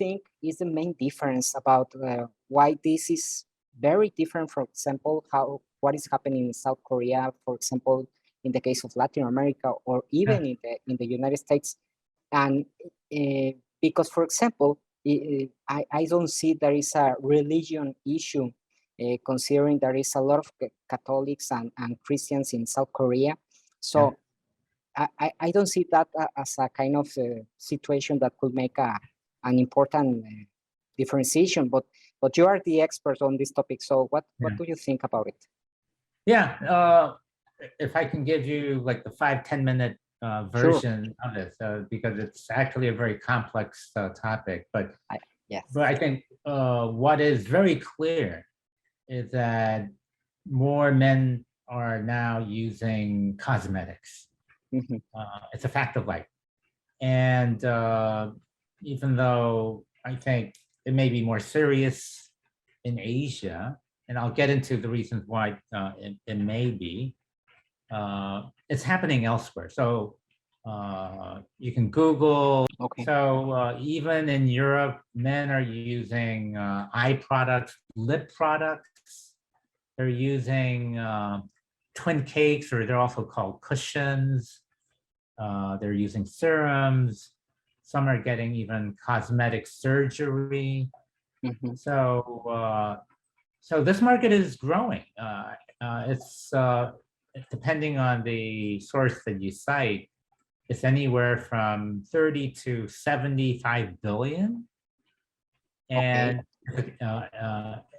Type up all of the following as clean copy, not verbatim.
think is the main difference about why this is very different, for example, what is happening in South Korea, for example, in the case of Latin America, or even in the United States? And because, for example, I don't see there is a religion issue, considering there is a lot of Catholics and Christians in South Korea. So I don't see that as a kind of situation that could make an important differentiation. But you are the expert on this topic. So what do you think about it? Yeah, if I can give you like the 5-10 minute version of this, because it's actually a very complex topic. But I think what is very clear is that more men are now using cosmetics. It's a fact of life. And even though I think it may be more serious in Asia, and I'll get into the reasons why it may be, it's happening elsewhere. So you can Google. So even in Europe, men are using eye products, lip products. They're using twin cakes, or they're also called cushions. They're using serums. Some are getting even cosmetic surgery. So this market is growing. It's depending on the source that you cite, it's anywhere from 30 to 75 billion. And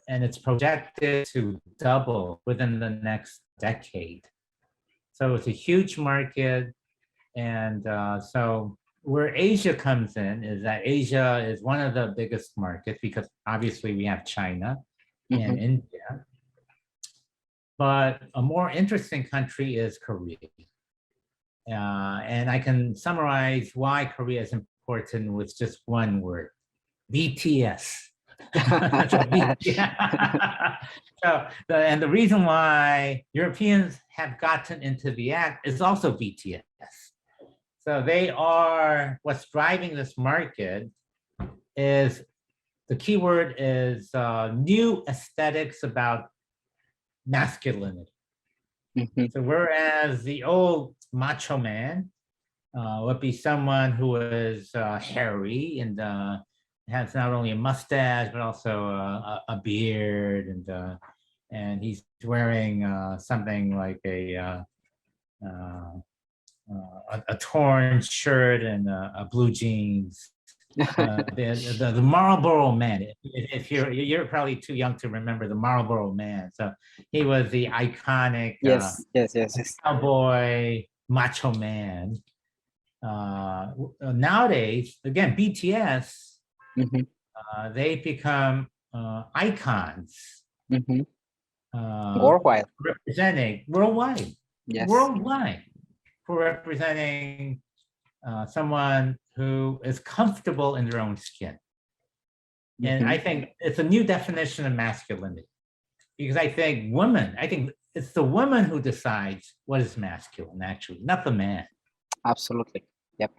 it's projected to double within the next decade. So it's a huge market. And so where Asia comes in is that Asia is one of the biggest markets, because obviously we have China and India. But a more interesting country is Korea. And I can summarize why Korea is important with just one word: BTS. And the reason why Europeans have gotten into the act is also BTS. So they are, what's driving this market is, the key word is new aesthetics about masculinity. So whereas the old macho man would be someone who is hairy and has not only a mustache but also a beard, and he's wearing something like a torn shirt and a blue jeans. The Marlboro Man. If you're probably too young to remember the Marlboro Man. So he was the iconic cowboy macho man. Nowadays, again, BTS, they become icons worldwide, representing worldwide, for representing someone who is comfortable in their own skin. And I think it's a new definition of masculinity, because I think it's the woman who decides what is masculine, actually, not the man. Absolutely. Yep.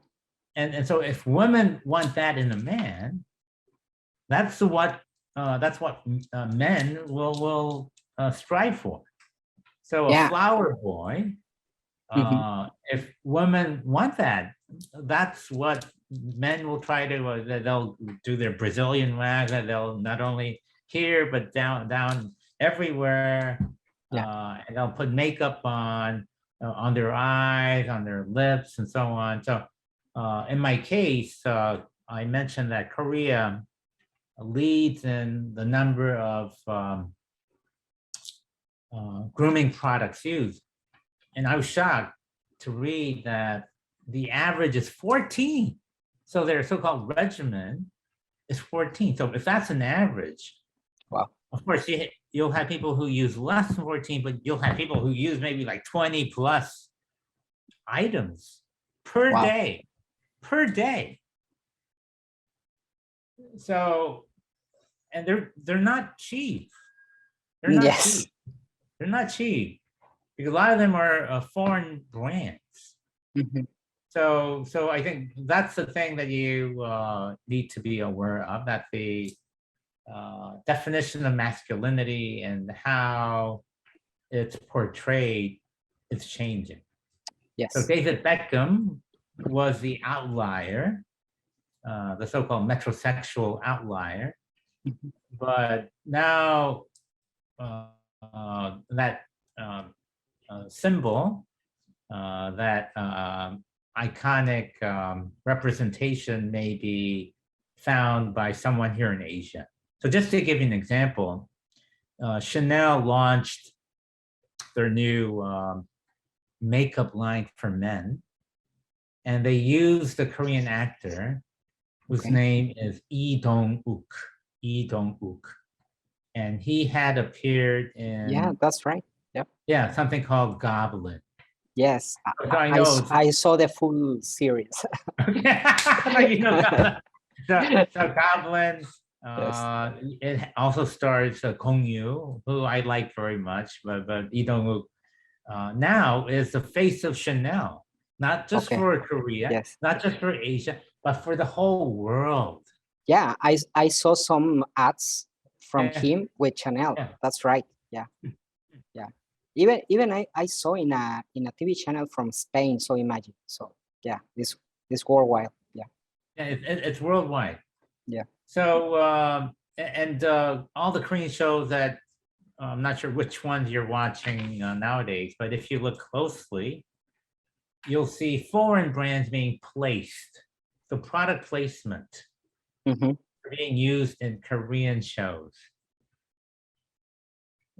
And so if women want that in a man, that's what men will strive for. So a flower boy, if women want that, that's what men will try to, they'll do their Brazilian wax, they'll not only here, but down everywhere. And they'll put makeup on their eyes, on their lips, and so on. So in my case, I mentioned that Korea leads in the number of grooming products used. And I was shocked to read that the average is 14. So their so-called regimen is 14. So if that's an average, wow. Of course, you'll have people who use less than 14, but you'll have people who use maybe like 20 plus items per day. So, and they're not cheap. They're not cheap. They're not cheap, because a lot of them are foreign brands. So I think that's the thing that you need to be aware of, that the definition of masculinity and how it's portrayed is changing. Yes. So David Beckham was the outlier, the so-called metrosexual outlier. But now that symbol, that iconic representation may be found by someone here in Asia. So just to give you an example, Chanel launched their new makeup line for men, and they used the Korean actor whose name is Lee Dong-wook. Lee Dong-wook. And he had appeared in... Yeah, that's right. Yep. Yeah, something called Goblin. Yes, So I know I saw the full series. You know, so Goblin, it also stars Gong Yoo, who I like very much, but Lee Dong-wook now is the face of Chanel, not just for Korea, not just for Asia, but for the whole world. Yeah, I saw some ads from him with Chanel. That's right. Yeah, yeah. Even I saw in a TV channel from Spain. So imagine. So yeah, this worldwide. Yeah. Yeah, it's worldwide. Yeah. So all the Korean shows that I'm not sure which ones you're watching nowadays, but if you look closely, you'll see foreign brands being placed. The product placement being used in Korean shows.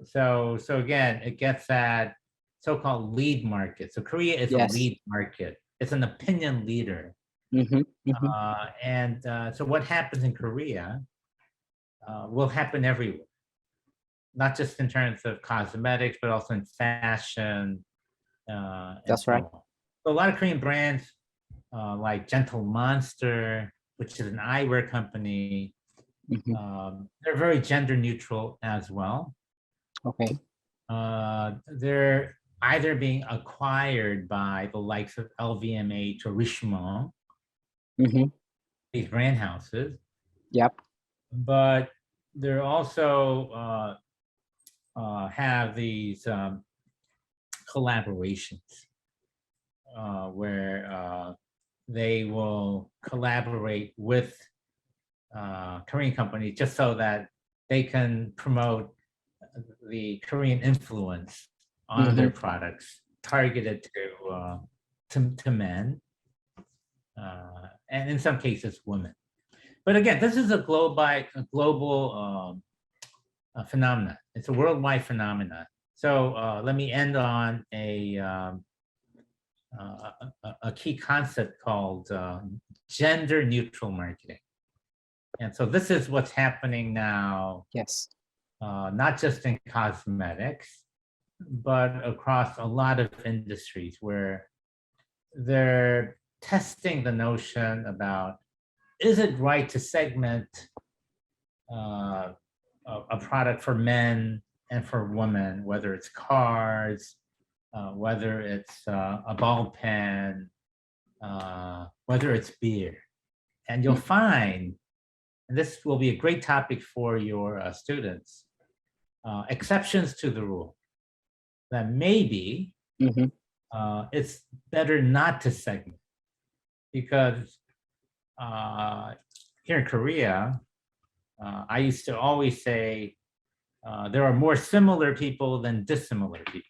So again, it gets that so-called lead market. So Korea is a lead market. It's an opinion leader. So what happens in Korea will happen everywhere, not just in terms of cosmetics, but also in fashion. That's right. So a lot of Korean brands like Gentle Monster, which is an eyewear company, they're very gender neutral as well. Okay. They're either being acquired by the likes of LVMH or Richemont, these brand houses. Yep. But they're also have these collaborations where they will collaborate with Korean companies just so that they can promote the Korean influence on their products targeted to men, and in some cases women. But again, this is a global phenomenon. It's a worldwide phenomenon. So let me end on a key concept called gender neutral marketing. And so this is what's happening now. Yes. Not just in cosmetics, but across a lot of industries where they're testing the notion about, is it right to segment a product for men and for women, whether it's cars, whether it's a ball pen, whether it's beer. And you'll find, and this will be a great topic for your students, exceptions to the rule, that maybe it's better not to segment, because here in Korea, I used to always say there are more similar people than dissimilar people.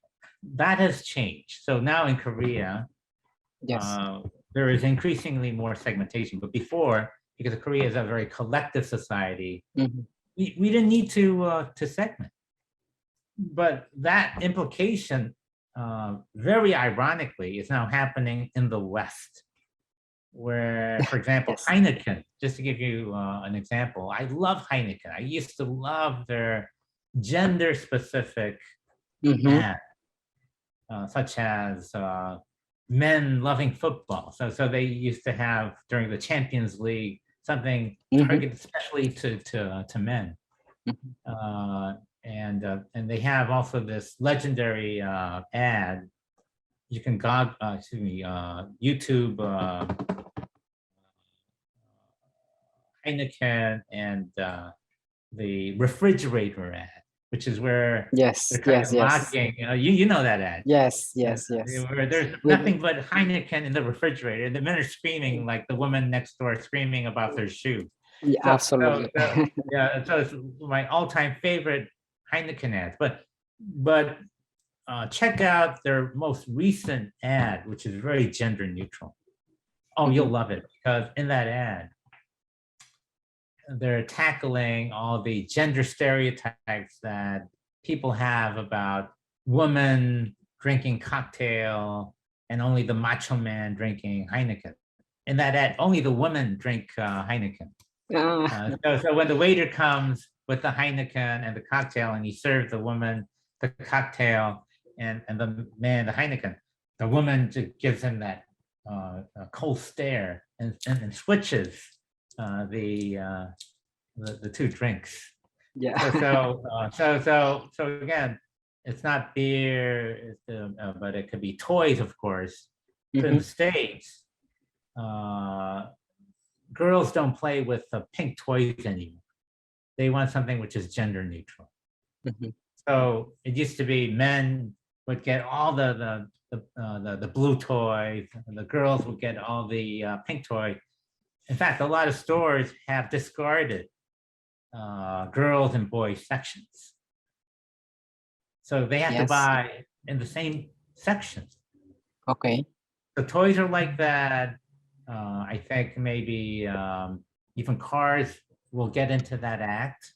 That has changed. So now in Korea, there is increasingly more segmentation. But before, because Korea is a very collective society, we didn't need to segment. But that implication, very ironically, is now happening in the West, where, for example, Heineken, just to give you an example, I love Heineken. I used to love their gender-specific ads, such as men loving football. So they used to have, during the Champions League, something targeted especially to men. And they have also this legendary ad you can YouTube Heineken and the refrigerator ad, which is where they're kind of mocking. You know that ad. Yes. Where there's nothing but Heineken in the refrigerator. The men are screaming like the woman next door screaming about their shoe. Yeah, absolutely. So it's my all-time favorite Heineken ads. But check out their most recent ad, which is very gender neutral. Oh, you'll love it, because in that ad, they're tackling all the gender stereotypes that people have about women drinking cocktail and only the macho man drinking Heineken. In that ad, only the women drink Heineken. So when the waiter comes with the Heineken and the cocktail and he serves the woman the cocktail and the man the Heineken, the woman just gives him that cold stare and switches the two drinks. Yeah. So again, it's not beer, but it could be toys, of course. But in the States, girls don't play with pink toys anymore. They want something which is gender neutral. So it used to be men would get all the blue toys, and the girls would get all the pink toys. In fact, a lot of stores have discarded girls and boys sections. So they have to buy in the same sections. Okay. The toys are like that. I think maybe even cars will get into that act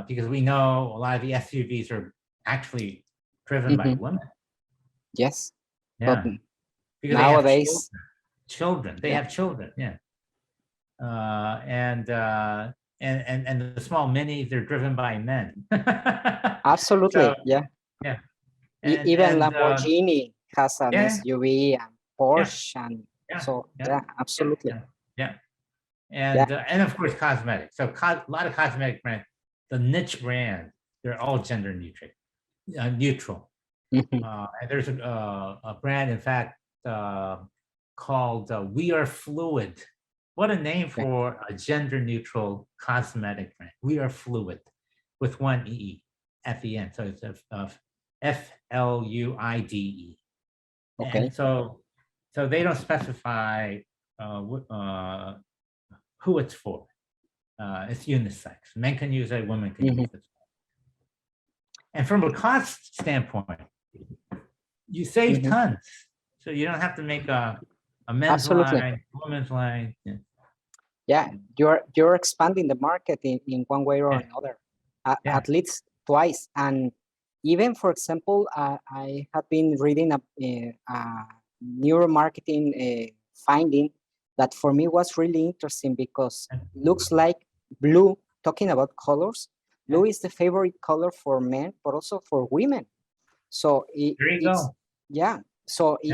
because we know a lot of the SUVs are actually driven by women. Yes. Yeah. But because nowadays, they have children. Yeah. And the small minis, they're driven by men. Absolutely. So, yeah. Even Lamborghini has an SUV and Porsche and absolutely. And of course cosmetics. So a lot of cosmetic brands, the niche brands, they're all gender neutral. And there's a brand, in fact, called We Are Fluid. What a name for a gender neutral cosmetic brand. We Are Fluid with one E at the end. So it's FLUIDE. Okay. And so they don't specify who it's for. It's unisex. Men can use it, women can use it. And from a cost standpoint, you save tons. So you don't have to make a men's line, women's line. Yeah, you're expanding the market in one way or another, at least twice. And even, for example, I have been reading a neuromarketing finding that for me was really interesting because looks like blue, talking about colors, blue is the favorite color for men, but also for women. So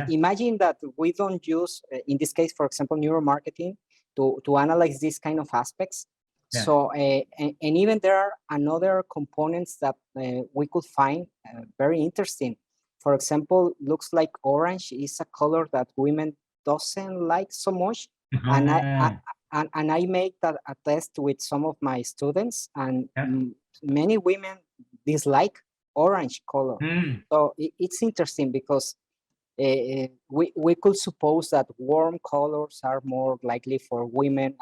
imagine that we don't use, in this case, for example, neuromarketing to analyze these kind of aspects. So, and even there are another components that we could find very interesting. For example, looks like orange is a color that women doesn't like so much. And I make that a test with some of my students, and many women dislike orange color. So it's interesting because we could suppose that warm colors are more likely for women,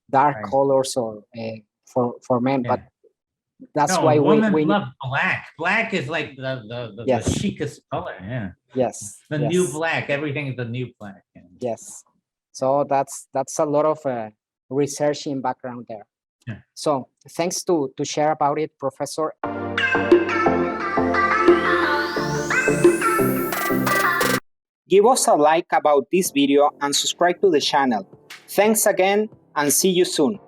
dark colors or for men. But that's why we love black. Black is like the chicest color. The new black. Everything is the new black. Yes. So that's a lot of research in background there. So thanks to share about it, Professor. Give us a like about this video and subscribe to the channel. Thanks again and see you soon.